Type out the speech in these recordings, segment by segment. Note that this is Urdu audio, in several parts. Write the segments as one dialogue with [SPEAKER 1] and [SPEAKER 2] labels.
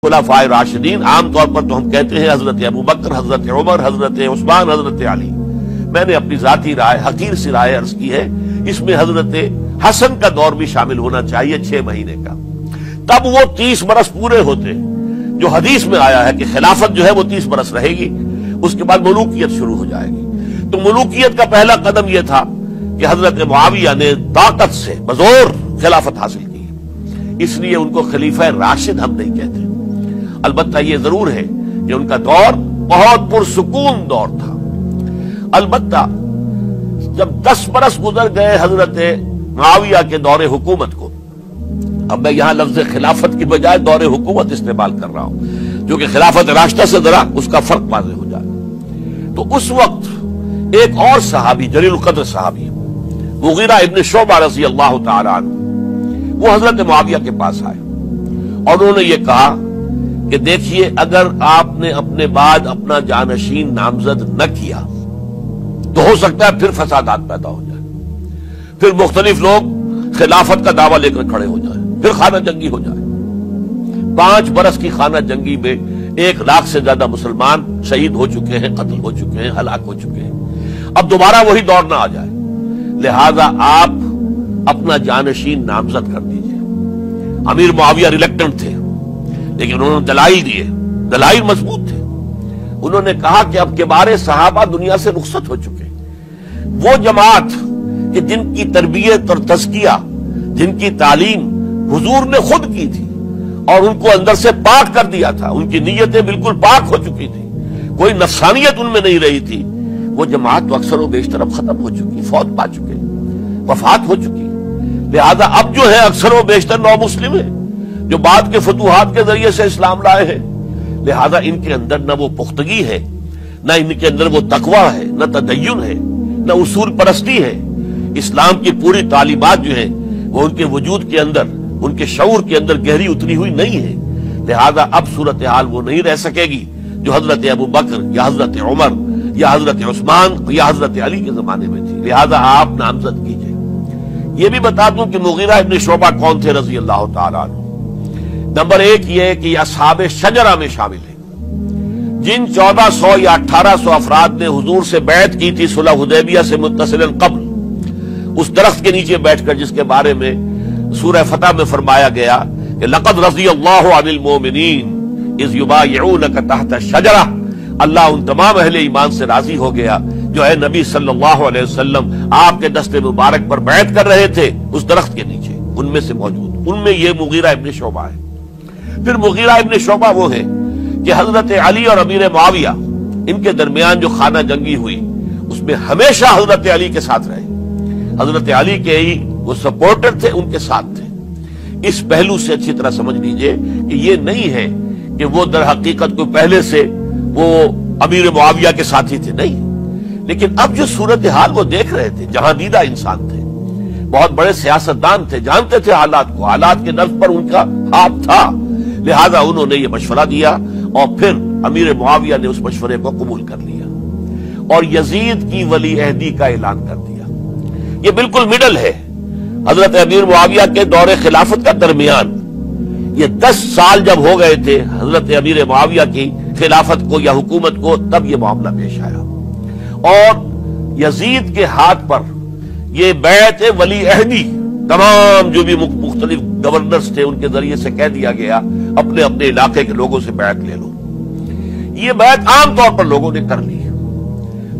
[SPEAKER 1] خلفائے راشدین عام طور پر تو ہم کہتے ہیں حضرت ابو بکر، حضرت عمر، حضرت عثمان، حضرت علی. میں نے اپنی ذاتی رائے، حقیر سی رائے عرض کی ہے، اس میں حضرت حسن کا دور بھی شامل ہونا چاہیے 6 مہینے کا. تب وہ 30 برس پورے ہوتے جو حدیث میں آیا ہے کہ خلافت جو ہے وہ 30 برس رہے گی، اس کے بعد ملوکیت شروع ہو جائے گی. تو ملوکیت کا پہلا قدم یہ تھا کہ حضرت معاویہ نے طاقت سے بزور خلافت حاصل کی، اس لیے ان کو خلیفہ راشد ہم نہیں کہتے. البتہ یہ ضرور ہے کہ ان کا دور بہت پرسکون دور تھا. البتہ جب 10 برس گزر گئے حضرت معاویہ کے دور حکومت کو، اب میں یہاں لفظ خلافت کی بجائے دور حکومت استعمال کر رہا ہوں، جو کہ خلافت راشدہ سے ذرا اس کا فرق واضح ہو جائے. تو اس وقت ایک اور صحابی، جلیل القدر صحابی مغیرہ ابن شعبہ رضی اللہ تعالی عنہ، وہ حضرت معاویہ کے پاس آئے اور انہوں نے یہ کہا کہ دیکھیے، اگر آپ نے اپنے بعد اپنا جانشین نامزد نہ کیا تو ہو سکتا ہے پھر فسادات پیدا ہو جائے، پھر مختلف لوگ خلافت کا دعویٰ لے کر کھڑے ہو جائیں، پھر خانہ جنگی ہو جائے. 5 برس کی خانہ جنگی میں 1 لاکھ سے زیادہ مسلمان شہید ہو چکے ہیں، قتل ہو چکے ہیں، ہلاک ہو چکے ہیں. اب دوبارہ وہی دور نہ آ جائے، لہذا آپ اپنا جانشین نامزد کر دیجئے. امیر معاویہ ریلیکٹنٹ تھے، لیکن انہوں نے دلائل دیے، دلائل مضبوط تھے. انہوں نے کہا کہ اب کبار صحابہ دنیا سے رخصت ہو چکے، وہ جماعت کہ جن کی تربیت اور تزکیہ، جن کی تعلیم حضور نے خود کی تھی اور ان کو اندر سے پاک کر دیا تھا، ان کی نیتیں بالکل پاک ہو چکی تھی، کوئی نفسانیت ان میں نہیں رہی تھی، وہ جماعت تو اکثر و بیشتر اب ختم ہو چکی، فوت پا چکے، وفات ہو چکی. لہذا اب جو ہے اکثر و بیشتر نو مسلم ہیں جو بعد کے فتوحات کے ذریعے سے اسلام لائے ہیں. لہذا ان کے اندر نہ وہ پختگی ہے، نہ ان کے اندر وہ تقویٰ ہے، نہ تدین ہے، نہ اصول پرستی ہے. اسلام کی پوری تعلیمات جو ہیں وہ ان کے وجود کے اندر، ان کے شعور کے اندر گہری اتری ہوئی نہیں ہے. لہذا اب صورتحال وہ نہیں رہ سکے گی جو حضرت ابو بکر یا حضرت عمر یا حضرت عثمان یا حضرت علی کے زمانے میں تھی. لہذا آپ نامزد کیجئے. یہ بھی بتا دوں کہ مغیرہ ابن شعبہ کون تھے رضی اللہ تعالیٰ عنہ. نمبر 1 یہ کہ یہ اصحاب شجرہ میں شامل ہیں، جن 1400 یا 1800 افراد نے حضور سے بیعت کی تھی صلح حدیبیہ سے متصلاً قبل، اس درخت کے نیچے بیٹھ کر، جس کے بارے میں سورہ فتح میں فرمایا گیا کہ لقد رضی اللہ عن المؤمنین اذ یبایعونک تحت الشجرہ. اللہ ان تمام اہل ایمان سے راضی ہو گیا جو ہے نبی صلی اللہ علیہ وسلم آپ کے دست مبارک پر بیعت کر رہے تھے اس درخت کے نیچے، ان میں سے موجود، ان میں یہ مغیرہ ابن شعبہ ہے. پھر مغیرہ ابن شعبہ وہ ہے کہ حضرت علی اور امیر معاویہ ان کے درمیان جو خانہ جنگی ہوئی اس میں ہمیشہ حضرت علی کے ساتھ رہے، حضرت علی کے ہی وہ سپورٹر تھے، ان کے ساتھ تھے. اس پہلو سے اچھی طرح سمجھ لیجئے کہ یہ نہیں ہے کہ وہ در حقیقت کو پہلے سے وہ امیر معاویہ کے ساتھی تھے، نہیں. لیکن اب جو صورتحال وہ دیکھ رہے تھے، جہاں دیدہ انسان تھے، بہت بڑے سیاستدان تھے، جانتے تھے حالات کو، حالات کے نفس پر ان کا ہاتھ تھا. لہذا انہوں نے یہ مشورہ دیا اور پھر امیر معاویہ نے اس مشورے کو قبول کر لیا اور یزید کی ولی عہدی کا اعلان کر دیا. یہ بالکل مڈل ہے حضرت امیر معاویہ کے دور خلافت کا درمیان. یہ 10 سال جب ہو گئے تھے حضرت امیر معاویہ کی خلافت کو یا حکومت کو، تب یہ معاملہ پیش آیا اور یزید کے ہاتھ پر یہ بیعت ولی عہدی، تمام جو بھی مختلف گورنرز تھے ان کے ذریعے سے کہہ دیا گیا اپنے اپنے علاقے کے لوگوں سے بیعت لے لو. یہ بیعت عام طور پر لوگوں نے کر لی.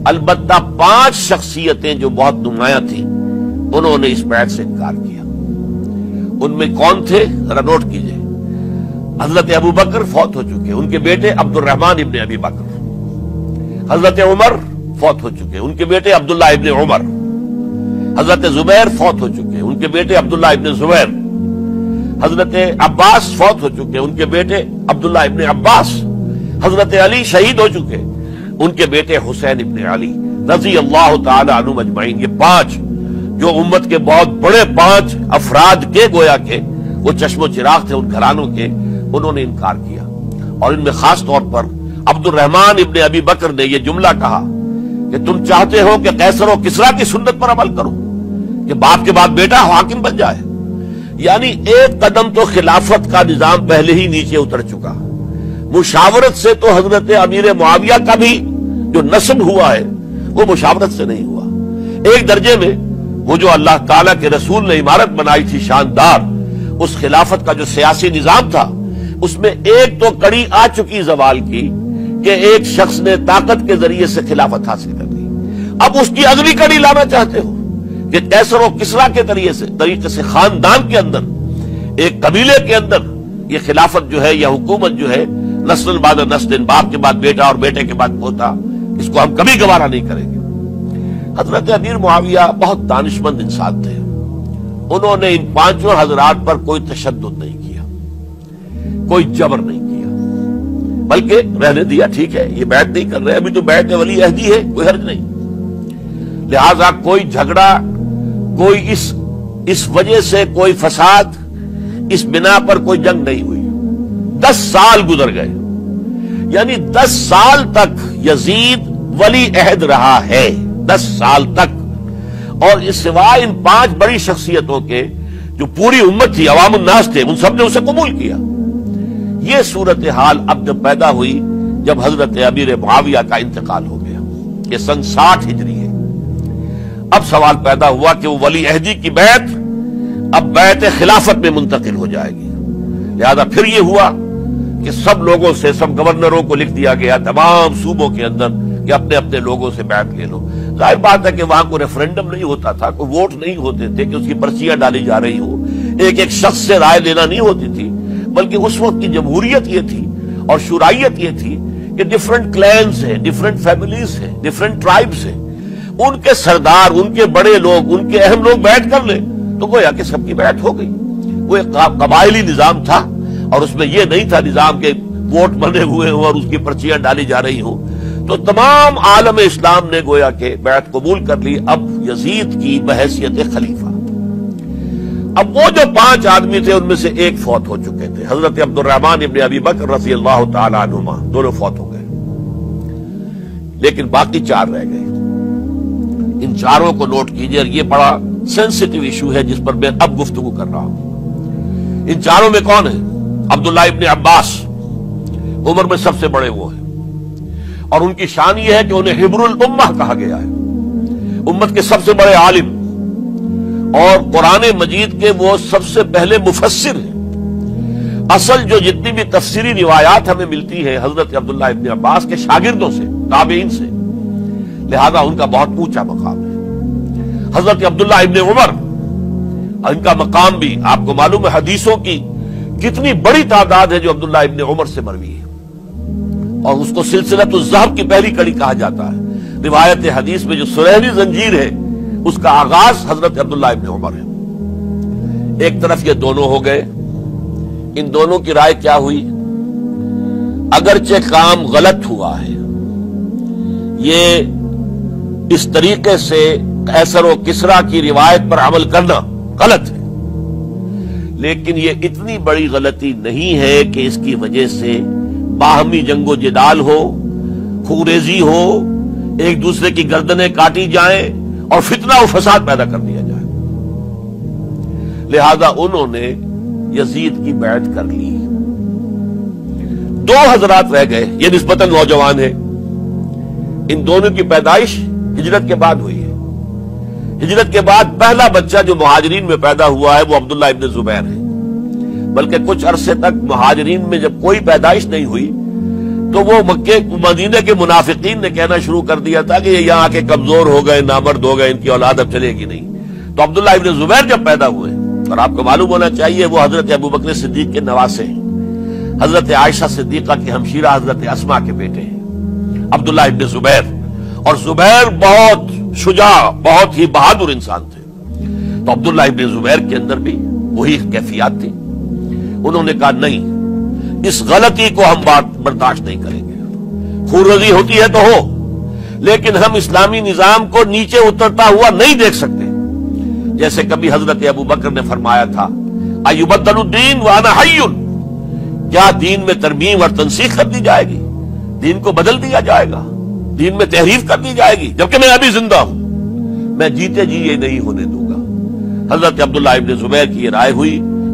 [SPEAKER 1] البتہ 5 شخصیتیں جو بہت نمایاں تھیں انہوں نے اس بیعت سے انکار کیا. ان میں کون تھے ذرا نوٹ کیجئے. حضرت ابو بکر فوت ہو چکے، ان کے بیٹے عبد الرحمن ابن ابی بکر. حضرت عمر فوت ہو چکے، ان کے بیٹے عبداللہ ابن عمر. حضرت زبیر فوت ہو چکے، ان کے بیٹے عبداللہ ابن زبیر. حضرت عباس فوت ہو چکے، ان کے بیٹے عبداللہ ابن عباس. حضرت علی شہید ہو چکے، ان کے بیٹے حسین ابن علی رضی اللہ تعالی عنہم اجمعین. یہ 5 جو امت کے بہت بڑے 5 افراد کے گویا کے وہ چشم و چراغ تھے ان گھرانوں کے، انہوں نے انکار کیا. اور ان میں خاص طور پر عبد الرحمن ابن ابی بکر نے یہ جملہ کہا کہ تم چاہتے ہو کہ قیصر و کسریٰ کی سنت پر عمل کرو کہ باپ کے بعد بیٹا حاکم بن جائے. یعنی ایک قدم تو خلافت کا نظام پہلے ہی نیچے اتر چکا. مشاورت سے تو حضرت امیر معاویہ کا بھی جو نسب ہوا ہے وہ مشاورت سے نہیں ہوا. ایک درجے میں وہ جو اللہ تعالیٰ کے رسول نے عمارت بنائی تھی شاندار، اس خلافت کا جو سیاسی نظام تھا، اس میں ایک تو کڑی آ چکی زوال کی کہ ایک شخص نے طاقت کے ذریعے سے خلافت حاصل کر لی. اب اس کی اگلی کڑی لانا چاہتے ہو کہ کیسر و کسرا کے طریقے سے خاندان کے اندر، ایک قبیلے کے اندر یہ خلافت جو ہے یا حکومت جو ہے نسل بعد نسل، باپ کے بعد بیٹا اور بیٹے کے بعد پوتا، اس کو ہم کبھی گوارا نہیں کریں گے. حضرت امیر معاویہ بہت دانشمند انسان تھے. انہوں نے ان پانچوں حضرات پر کوئی تشدد نہیں کیا، کوئی جبر نہیں کیا، بلکہ رہنے دیا. ٹھیک ہے، یہ بیعت نہیں کر رہے، ابھی تو بیعت ولی عہدی ہے، کوئی حرج نہیں. لہذا کوئی جھگڑا، کوئی اس وجہ سے کوئی فساد، اس بنا پر کوئی جنگ نہیں ہوئی. 10 سال گزر گئے، یعنی 10 سال تک یزید ولی عہد رہا ہے. 10 سال تک. اور اس سوائے ان 5 بڑی شخصیتوں کے جو پوری امت تھی، عوام الناس تھے، ان سب نے اسے قبول کیا. یہ صورتحال اب جب پیدا ہوئی جب حضرت امیر معاویہ کا انتقال ہو گیا، یہ سن 60 ہجری ہے. اب سوال پیدا ہوا کہ وہ ولی عہدی کی بیعت اب بیعت خلافت میں منتقل ہو جائے گی. لہذا پھر یہ ہوا کہ سب لوگوں سے، سب گورنروں کو لکھ دیا گیا تمام صوبوں کے اندر کہ اپنے اپنے لوگوں سے بیعت لے لو. ظاہر بات ہے کہ وہاں کوئی ریفرنڈم نہیں ہوتا تھا، کوئی ووٹ نہیں ہوتے تھے کہ اس کی پرچیاں ڈالی جا رہی ہوں، ایک ایک شخص سے رائے لینا نہیں ہوتی تھی، بلکہ اس وقت کی جمہوریت یہ تھی اور شورائیت یہ تھی کہ ڈفرنٹ کلینز ہیں، ڈفرنٹ فیملیز ہیں، ڈفرنٹ ٹرائبز ہیں، ان کے سردار، ان کے بڑے لوگ، ان کے اہم لوگ بیعت کر لیں تو گویا کہ سب کی بیعت ہو گئی. وہ ایک قبائلی نظام تھا اور اس میں یہ نہیں تھا نظام کے ووٹ بنے ہوئے ہوں اور اس کی پرچیاں ڈالی جا رہی ہوں. تو تمام عالم اسلام نے گویا کہ بیعت قبول کر لی اب یزید کی بحیثیت خلیفہ. اب وہ جو 5 آدمی تھے ان میں سے ایک فوت ہو چکے تھے، حضرت عبد الرحمن ابن ابی بکر رضی اللہ تعالی عنہما، دونوں فوت ہو گئے، لیکن باقی 4 رہ گئے. ان 4 کو نوٹ کیجئے، یہ بڑا سینسٹیو ایشو ہے جس پر میں اب گفتگو کر رہا ہوں. ان 4 میں کون ہیں؟ عبداللہ ابن عباس، عمر میں سب سے بڑے وہ ہیں، اور ان کی شان یہ ہے کہ انہیں حبر الامہ کہا گیا ہے، امت کے سب سے بڑے عالم، اور قرآن مجید کے وہ سب سے پہلے مفسر ہیں. اصل جو جتنی بھی تفسیری روایات ہمیں ملتی ہیں حضرت عبداللہ ابن عباس کے شاگردوں سے، تابعین سے، لہذا ان کا بہت اونچا مقام ہے. حضرت عبداللہ ابن عمر، ان کا مقام بھی آپ کو معلوم ہے، حدیثوں کی کتنی بڑی تعداد ہے جو عبداللہ ابن عمر سے مروی ہے، اور اس کو سلسلۃ الذہب کی پہلی کڑی کہا جاتا ہے. روایت حدیث میں جو سنہری زنجیر ہے اس کا آغاز حضرت عبداللہ ابن عمر ہے. ایک طرف یہ دونوں ہو گئے، ان دونوں کی رائے کیا ہوئی؟ اگرچہ کام غلط ہوا ہے، یہ اس طریقے سے قیصر و کسرا کی روایت پر عمل کرنا غلط ہے، لیکن یہ اتنی بڑی غلطی نہیں ہے کہ اس کی وجہ سے باہمی جنگ و جدال ہو، خوریزی ہو، ایک دوسرے کی گردنیں کاٹی جائیں اور فتنہ و فساد پیدا کر دیا جائے. لہذا انہوں نے یزید کی بیعت کر لی. 2 حضرات رہ گئے، یہ نسبتاً نوجوان ہیں. ان دونوں کی پیدائش ہجرت کے بعد ہوئی ہے. ہجرت کے بعد پہلا بچہ جو مہاجرین میں پیدا ہوا ہے وہ عبداللہ ابن زبیر ہے، بلکہ کچھ عرصے تک مہاجرین میں جب کوئی پیدائش نہیں ہوئی تو وہ مکے مدینے کے منافقین نے کہنا شروع کر دیا تھا کہ یہ یہاں کے کمزور ہو گئے، نامرد ہو گئے، ان کی اولاد اب چلے گی نہیں. تو عبداللہ ابن زبیر جب پیدا ہوئے، اور آپ کو معلوم ہونا چاہیے وہ حضرت ابو بکر صدیق کے نواسے ہیں، حضرت عائشہ صدیقہ کی ہمشیرہ حضرت اسما کے بیٹے ہیں عبداللہ ابن زبیر. اور زبیر بہت شجاع، بہت ہی بہادر انسان تھے. تو عبداللہ ابن زبیر کے اندر بھی وہی کیفیات تھی. انہوں نے کہا نہیں، اس غلطی کو ہم برداشت نہیں کریں گے. خونریزی ہوتی ہے تو ہو، لیکن ہم اسلامی نظام کو نیچے اترتا ہوا نہیں دیکھ سکتے. جیسے کبھی حضرت ابو بکر نے فرمایا تھا ایبدل الدین وانا حی، کیا دین میں ترمیم اور تنسیخ کر دی جائے گی؟ دین کو بدل دیا جائے گا، دین میں تحریف کر دی جائے گی جبکہ میں ابھی زندہ ہوں؟ میں جیتے جی یہ نہیں ہونے دوں گا. حضرت عبداللہ ابن زبیر کی یہ رائے ہوئی